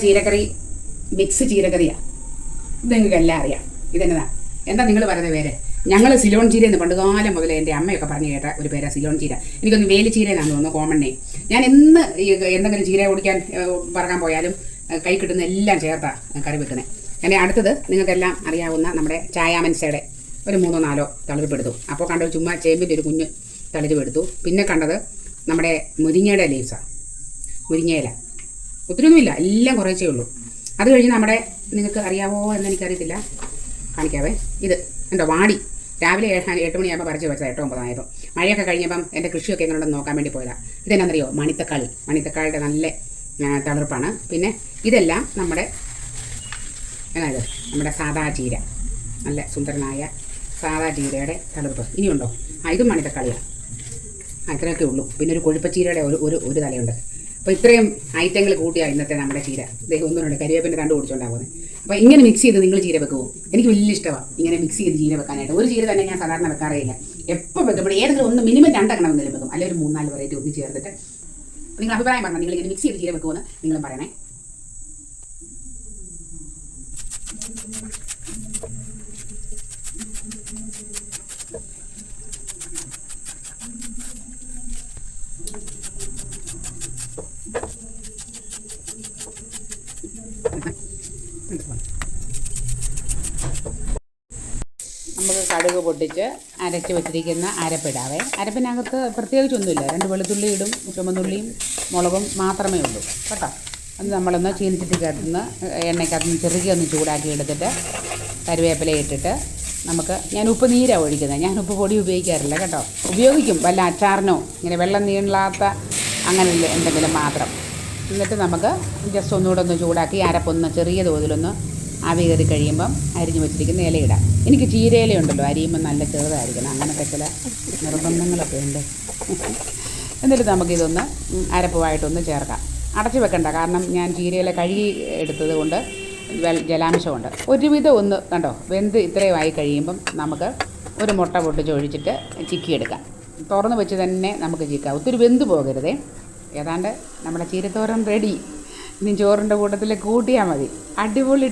ചീരക്കറി mix ചീരക്കറിയാണ്. ഇത് നിങ്ങൾക്ക് എല്ലാം അറിയാം. ഇതെന്നതാ എന്താ നിങ്ങൾ പറയുന്നത് പേര്? ഞങ്ങൾ സിലോൺ ചീര എന്ന് പണ്ടുകാലം മുതലേ എൻ്റെ അമ്മയൊക്കെ പറഞ്ഞു കേട്ട ഒരു പേരാണ് സിലോൺ ചീര. എനിക്കൊന്ന് വേലിച്ചീര എന്നാണ് തോന്നുന്നു, കോമൺ നെയിം. ഞാൻ എന്ന് എന്തെങ്കിലും ചീര ഓടിക്കാൻ പറക്കാൻ പോയാലും കൈ കിട്ടുന്ന എല്ലാം ചേർത്താണ് കറി വെക്കുന്നത്. എന്നെ അടുത്തത് നിങ്ങൾക്കെല്ലാം അറിയാവുന്ന നമ്മുടെ ചായാമൻസയുടെ ഒരു 3-4 തളിരിപ്പ് എടുത്തു. അപ്പോൾ കണ്ടത് ചുമ്മാ ചേമ്പിൻ്റെ ഒരു കുഞ്ഞ് തളിരിപ്പ് എടുത്തു. പിന്നെ കണ്ടത് നമ്മുടെ മുരിങ്ങയുടെ ലീവ്സാണ്, മുരിങ്ങയില. ഒത്തിരിയൊന്നുമില്ല, എല്ലാം കുറച്ചേ ഉള്ളൂ. അത് കഴിഞ്ഞ് നമ്മുടെ നിങ്ങൾക്ക് അറിയാവോ എന്നെനിക്കറിയത്തില്ല, കാണിക്കാവേ. ഇത് എന്തോ വാടി രാവിലെ 8 മണിയാകുമ്പോൾ പറിച്ച് വെച്ചാൽ 8-9 ആയപ്പോൾ മഴയൊക്കെ കഴിഞ്ഞപ്പം എൻ്റെ കൃഷിയൊക്കെ എങ്ങനെയുണ്ടെന്ന് നോക്കാൻ വേണ്ടി പോയതാണ്. ഇതെന്നാണെന്നറിയോ? മണിത്തക്കാളിയുടെ നല്ല തളിർപ്പാണ്. പിന്നെ ഇതെല്ലാം നമ്മുടെ എന്നായത് നമ്മുടെ സാദാ ചീര, നല്ല സുന്ദരനായ സാദാ ചീരയുടെ തളിർപ്പ്. ഇനിയുണ്ടോ? ഇതും മണിത്തക്കാളിയാണ്. ഇത്രയൊക്കെ ഉള്ളൂ. പിന്നെ ഒരു കൊഴുപ്പച്ചീരയുടെ ഒരു തലയുണ്ട്. അപ്പോൾ ഇത്രയും ഐറ്റങ്ങൾ കൂട്ടിയാണ് ഇന്നത്തെ നമ്മുടെ ചീര. ഇദ്ദേഹം ഒന്നുണ്ട് കരിവേപ്പിൻ്റെ തണ്ട് ഓടിച്ചുകൊണ്ടാണ് പോകുന്നത്. അപ്പോൾ ഇങ്ങനെ മിക്സ് ചെയ്ത് നിങ്ങൾ ചീര വെക്കുമോ? എനിക്ക് വലിയ ഇഷ്ടമാണ് ഇങ്ങനെ മിക്സ് ചെയ്ത് ചീര വെക്കാനായിട്ട്. ഒരു ചീര തന്നെ ഞാൻ സാധാരണ വെക്കാറില്ല. എപ്പോൾ വെക്കുമ്പോൾ ഏതെങ്കിലും ഒന്ന് മിനിമം 2 എണ്ണമെങ്കിലും വെക്കും, അല്ലെങ്കിൽ ഒരു 3-4 വെറൈറ്റി ഒന്ന് ചേർത്തിട്ട്. നിങ്ങൾ അഭിപ്രായം പറഞ്ഞാൽ നിങ്ങൾ ഇങ്ങനെ മിക്സ് ചെയ്ത് ചീര വെക്കുമെന്ന് നിങ്ങളും പറയണേ. നമുക്ക് കടുക് പൊട്ടിച്ച് അരച്ച് വെച്ചിരിക്കുന്ന അരപ്പിടാവേ. അരപ്പിനകത്ത് പ്രത്യേകിച്ചൊന്നുമില്ല, 2 വെളുത്തുള്ളി ഇടും, ചുമന്നുള്ളിയും മുളകും മാത്രമേ ഉള്ളൂ കേട്ടോ. അത് നമ്മളൊന്ന് ചീനിച്ചട്ടിക്കകത്തുനിന്ന് എണ്ണയ്ക്കകത്തുനിന്ന് ചെറുകി ഒന്ന് ചൂടാക്കി എടുത്തിട്ട് കറിവേപ്പില ഇട്ടിട്ട് ഞാൻ ഉപ്പ് നീരാണ് ഒഴിക്കുന്നത്. ഞാൻ ഉപ്പ് പൊടി ഉപയോഗിക്കാറില്ല കേട്ടോ. ഉപയോഗിക്കും വല്ല അച്ചാറിനോ ഇങ്ങനെ വെള്ളം നീളാത്ത അങ്ങനെ എന്തെങ്കിലും മാത്രം. എന്നിട്ട് നമുക്ക് ജസ്റ്റ് ഒന്നുകൂടെ ഒന്ന് ചൂടാക്കി അരപ്പൊന്ന് ചെറിയ തോതിലൊന്ന് ആവി കയറി കഴിയുമ്പം അരിഞ്ഞ് വെച്ചിരിക്കുന്ന ഇലയിടാം. എനിക്ക് ചീരയില ഉണ്ടല്ലോ, അരിയുമ്പം നല്ല ചെറുതായിരിക്കണം, അങ്ങനത്തെ ചില നിർബന്ധങ്ങളൊക്കെ ഉണ്ട്. എന്നിട്ട് നമുക്കിതൊന്ന് അരപ്പുമായിട്ടൊന്ന് ചേർക്കാം. അടച്ചു വെക്കണ്ട, കാരണം ഞാൻ ചീരയില കഴുകി എടുത്തത് കൊണ്ട് ജലാംശമുണ്ട്. ഒരുവിധം ഒന്ന് കണ്ടോ വെന്ത് ഇത്രയുമായി കഴിയുമ്പം നമുക്ക് ഒരു മുട്ട പൊട്ടിച്ച് ഒഴിച്ചിട്ട് ചിക്കിയെടുക്കാം. തുറന്ന് വെച്ച് തന്നെ നമുക്ക് ചിക്കാം, ഒത്തിരി വെന്ത് പോകരുതേ. ഏതാണ്ട് നമ്മുടെ ചീരത്തോരൻ റെഡി. ഇനി ചോറിൻ്റെ കൂട്ടത്തിൽ കൂട്ടിയാൽ മതി, അടിപൊളി.